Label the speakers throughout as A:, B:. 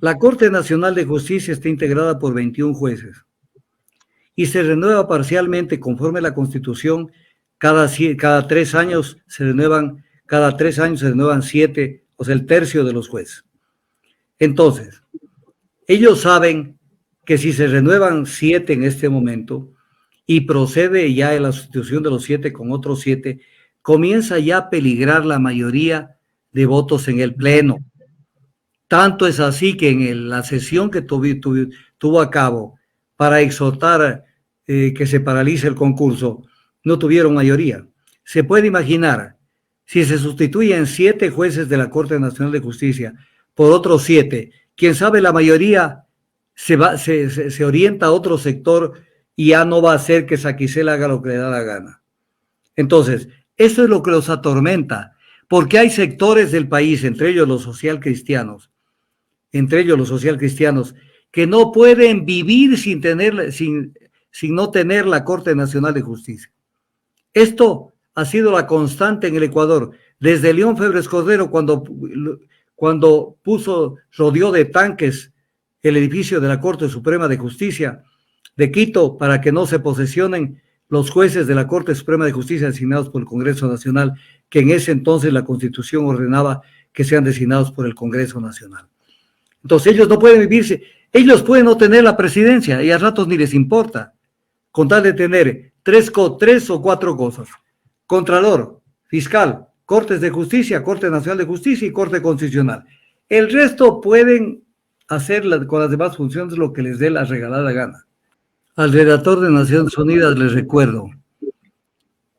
A: La Corte Nacional de Justicia está integrada por 21 jueces y se renueva parcialmente conforme a la Constitución. Cada 3 años se renuevan, cada 3 años se renuevan 7, o sea, el tercio de los jueces. Entonces, ellos saben que si se renuevan 7 en este momento y procede ya la sustitución de los 7 con otros 7, comienza ya a peligrar la mayoría de votos en el Pleno. Tanto es así que en la sesión que tuvo a cabo para exhortar que se paralice el concurso, no tuvieron mayoría. Se puede imaginar, si se sustituyen 7 jueces de la Corte Nacional de Justicia por otros 7, quién sabe, la mayoría se orienta a otro sector y ya no va a hacer que Saquicel haga lo que le da la gana. Entonces, eso es lo que los atormenta, porque hay sectores del país, entre ellos los socialcristianos, que no pueden vivir sin no tener la Corte Nacional de Justicia. Esto ha sido la constante en el Ecuador, desde León Febres Cordero, cuando rodeó de tanques el edificio de la Corte Suprema de Justicia de Quito para que no se posesionen los jueces de la Corte Suprema de Justicia designados por el Congreso Nacional, que en ese entonces la Constitución ordenaba que sean designados por el Congreso Nacional. Entonces ellos no pueden vivirse, ellos pueden no tener la presidencia y a ratos ni les importa, con tal de tener tres o cuatro cosas: Contralor, Fiscal, Cortes de Justicia, Corte Nacional de Justicia y Corte Constitucional. El resto pueden hacer con las demás funciones lo que les dé la regalada gana. Al redactor de Naciones Unidas les recuerdo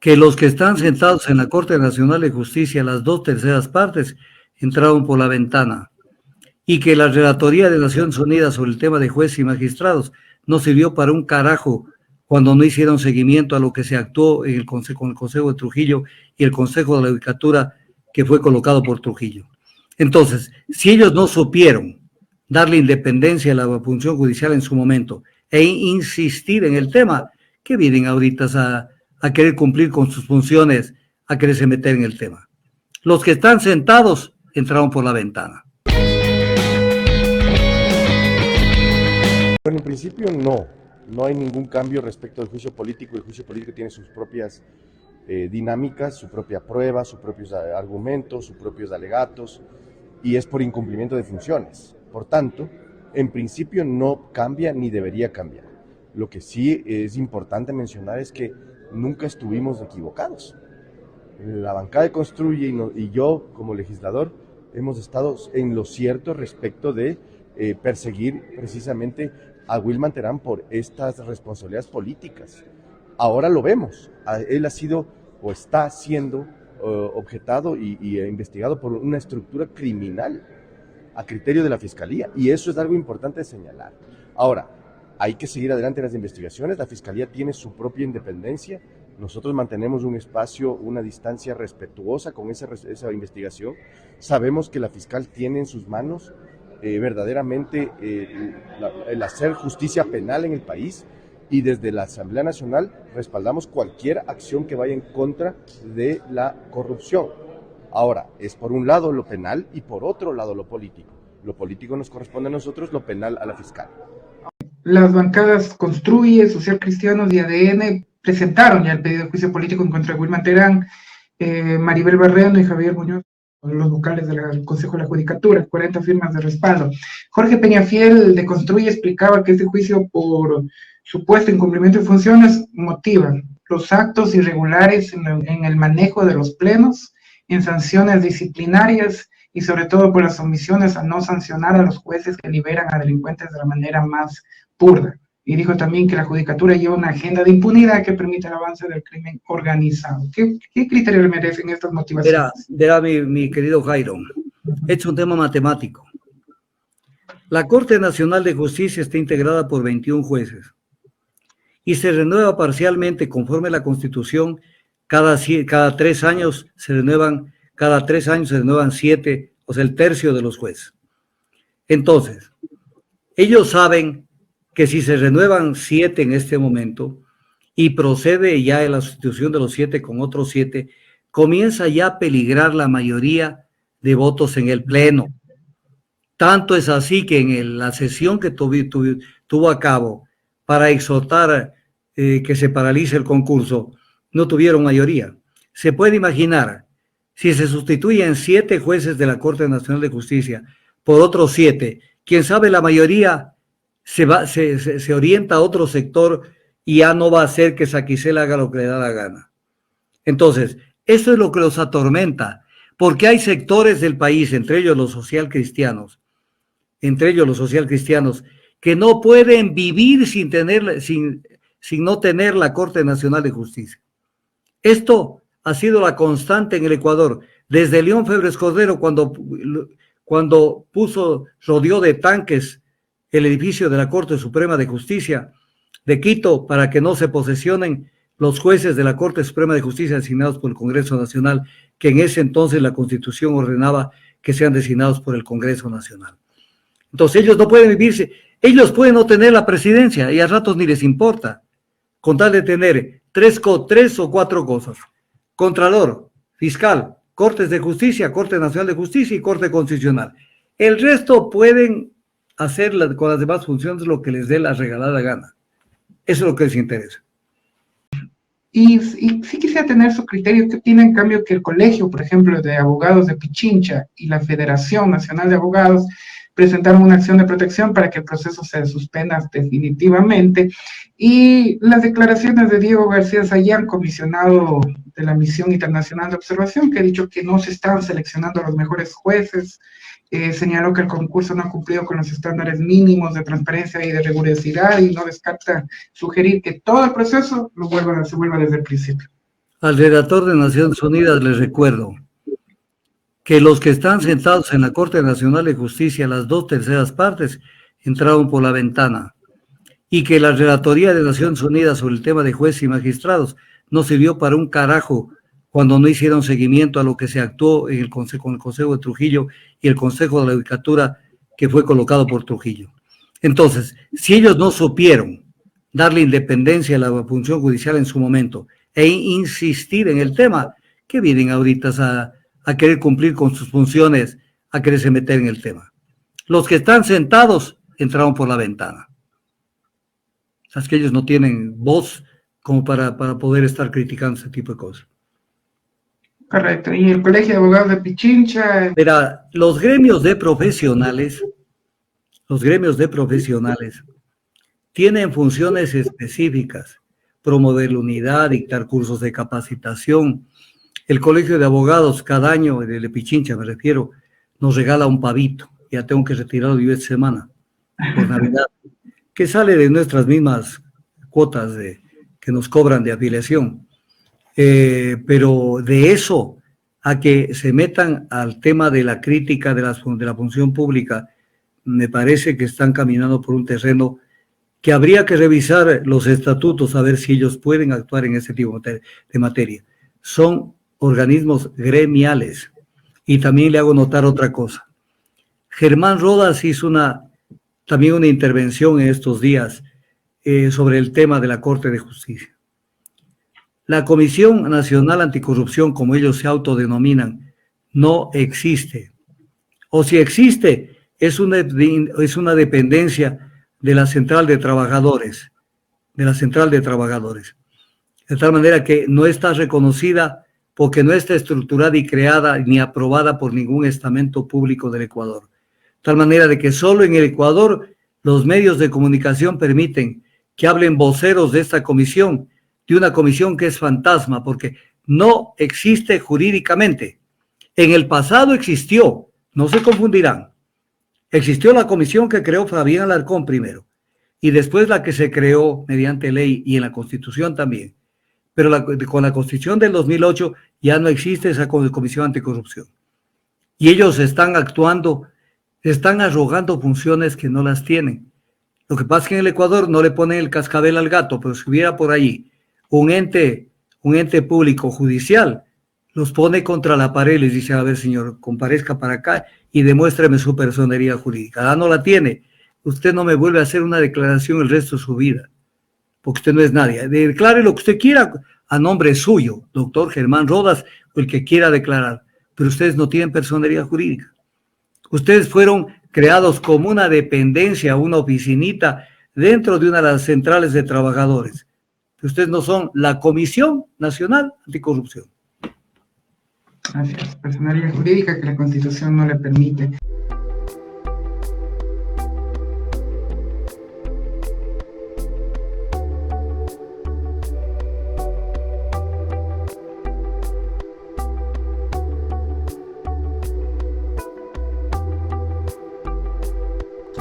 A: que los que están sentados en la Corte Nacional de Justicia, las 2/3 partes, entraron por la ventana, y que la relatoría de Naciones Unidas sobre el tema de jueces y magistrados no sirvió para un carajo cuando no hicieron seguimiento a lo que se actuó en con el Consejo de Trujillo y el Consejo de la Judicatura que fue colocado por Trujillo. Entonces, si ellos no supieron darle independencia a la función judicial en su momento e insistir en el tema, ¿qué vienen ahorita a querer cumplir con sus funciones, a quererse meter en el tema? Los que están sentados entraron por la ventana.
B: Bueno, en principio no hay ningún cambio respecto al juicio político. El juicio político tiene sus propias dinámicas, su propia prueba, sus propios argumentos, sus propios alegatos, y es por incumplimiento de funciones. Por tanto, en principio no cambia ni debería cambiar. Lo que sí es importante mencionar es que nunca estuvimos equivocados. La bancada de Construye y yo como legislador hemos estado en lo cierto respecto de perseguir precisamente a Wilman Terán por estas responsabilidades políticas. Ahora lo vemos, él ha sido o está siendo objetado y investigado por una estructura criminal a criterio de la Fiscalía, y eso es algo importante de señalar. Ahora, hay que seguir adelante en las investigaciones, la Fiscalía tiene su propia independencia, nosotros mantenemos un espacio, una distancia respetuosa con esa investigación. Sabemos que la fiscal tiene en sus manos verdaderamente el hacer justicia penal en el país, y desde la Asamblea Nacional respaldamos cualquier acción que vaya en contra de la corrupción. Ahora, es por un lado lo penal y por otro lado lo político. Lo político nos corresponde a nosotros, lo penal a la fiscal.
C: Las bancadas Construye, Social Cristianos y ADN presentaron ya el pedido de juicio político en contra de Wilman Terán, Maribel Barreno y Javier Muñoz, los vocales del Consejo de la Judicatura, 40 firmas de respaldo. Jorge Peñafiel de Construye explicaba que este juicio por supuesto incumplimiento de funciones motiva los actos irregulares en el manejo de los plenos, en sanciones disciplinarias y sobre todo por las omisiones a no sancionar a los jueces que liberan a delincuentes de la manera más burda. Y dijo también que la Judicatura lleva una agenda de impunidad que permite el avance del crimen organizado. ¿Qué criterio le merecen estas motivaciones?
A: Verá mi querido Jairo, es un tema matemático. La Corte Nacional de Justicia está integrada por 21 jueces y se renueva parcialmente conforme a la Constitución. Cada 3 años se renuevan 7, o sea, el tercio de los jueces. Entonces, ellos saben que si se renuevan 7 en este momento y procede ya la sustitución de los 7 con otros 7, comienza ya a peligrar la mayoría de votos en el Pleno. Tanto es así que en la sesión que tuvo a cabo para exhortar que se paralice el concurso, no tuvieron mayoría. Se puede imaginar, si se sustituyen 7 jueces de la Corte Nacional de Justicia por otros 7, quién sabe, la mayoría se orienta a otro sector y ya no va a hacer que Saquicela haga lo que le da la gana. Entonces, eso es lo que los atormenta, porque hay sectores del país, entre ellos los socialcristianos, que no pueden vivir sin no tener la Corte Nacional de Justicia. Esto ha sido la constante en el Ecuador. Desde León Febres Cordero, cuando rodeó de tanques el edificio de la Corte Suprema de Justicia de Quito para que no se posesionen los jueces de la Corte Suprema de Justicia designados por el Congreso Nacional, que en ese entonces la Constitución ordenaba que sean designados por el Congreso Nacional. Entonces ellos no pueden vivirse, ellos pueden no tener la presidencia y a ratos ni les importa, con tal de tener tres o 4 cosas: Contralor, Fiscal, Cortes de Justicia, Corte Nacional de Justicia y Corte Constitucional. El resto pueden hacer con las demás funciones lo que les dé la regalada gana. Eso es lo que les interesa.
C: Y sí quisiera tener su criterio. ¿Qué opina en cambio que el Colegio, por ejemplo, de Abogados de Pichincha y la Federación Nacional de Abogados presentaron una acción de protección para que el proceso se suspenda definitivamente? Y las declaraciones de Diego García Sayán, comisionado de la Misión Internacional de Observación, que ha dicho que no se están seleccionando a los mejores jueces, señaló que el concurso no ha cumplido con los estándares mínimos de transparencia y de rigurosidad y no descarta sugerir que todo el proceso se vuelva desde el principio.
A: Al redactor de Naciones Unidas les recuerdo que los que están sentados en la Corte Nacional de Justicia, las 2/3 partes, entraron por la ventana, y que la relatoría de Naciones Unidas sobre el tema de jueces y magistrados no sirvió para un carajo cuando no hicieron seguimiento a lo que se actuó en con el Consejo de Trujillo y el Consejo de la Judicatura que fue colocado por Trujillo. Entonces, si ellos no supieron darle independencia a la función judicial en su momento e insistir en el tema, ¿qué vienen ahorita a querer cumplir con sus funciones, a quererse meter en el tema? Los que están sentados entraron por la ventana. Es que ellos no tienen voz como para poder estar criticando ese tipo de cosas.
C: Correcto. Y el Colegio de Abogados de Pichincha.
A: Mira, los gremios de profesionales tienen funciones específicas: promover la unidad, dictar cursos de capacitación. El Colegio de Abogados cada año, el de Pichincha me refiero, nos regala un pavito. Ya tengo que retirarlo de esta semana por Navidad, que sale de nuestras mismas cuotas que nos cobran de afiliación. Pero de eso a que se metan al tema de la crítica de la función pública, me parece que están caminando por un terreno que habría que revisar los estatutos a ver si ellos pueden actuar en ese tipo de materia. Son organismos gremiales. Y también le hago notar otra cosa. Germán Rodas hizo también una intervención en estos días sobre el tema de la Corte de Justicia. La Comisión Nacional Anticorrupción, como ellos se autodenominan, no existe. O si existe, es una dependencia de la Central de Trabajadores, de tal manera que no está reconocida porque no está estructurada y creada ni aprobada por ningún estamento público del Ecuador. De tal manera de que solo en el Ecuador los medios de comunicación permiten que hablen voceros de esta comisión, de una comisión que es fantasma, porque no existe jurídicamente. En el pasado existió, no se confundirán. Existió la comisión que creó Fabián Alarcón primero, y después la que se creó mediante ley y en la Constitución también. Pero con la Constitución del 2008 ya no existe esa comisión anticorrupción. Y ellos están actuando, están arrogando funciones que no las tienen. Lo que pasa es que en el Ecuador no le ponen el cascabel al gato, pero si hubiera por ahí un ente público judicial, los pone contra la pared y les dice: a ver, señor, comparezca para acá y demuéstreme su personería jurídica. Ah, no la tiene. Usted no me vuelve a hacer una declaración el resto de su vida, porque usted no es nadie. Declare lo que usted quiera a nombre suyo, doctor Germán Rodas, o el que quiera declarar, pero ustedes no tienen personería jurídica. Ustedes fueron creados como una dependencia, una oficinita dentro de una de las centrales de trabajadores. Ustedes no son la Comisión Nacional Anticorrupción.
C: Así es, personalidad jurídica que la Constitución no le permite.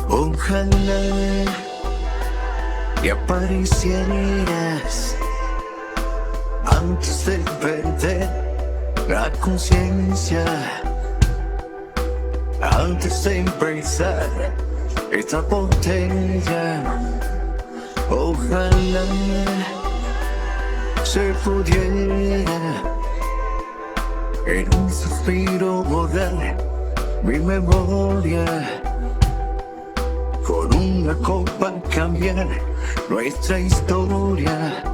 D: Ojalá y aparecieras antes de perder la conciencia, antes de empezar esta botella. Ojalá se pudiera en un suspiro borrar mi memoria, con una copa cambiar nuestra historia.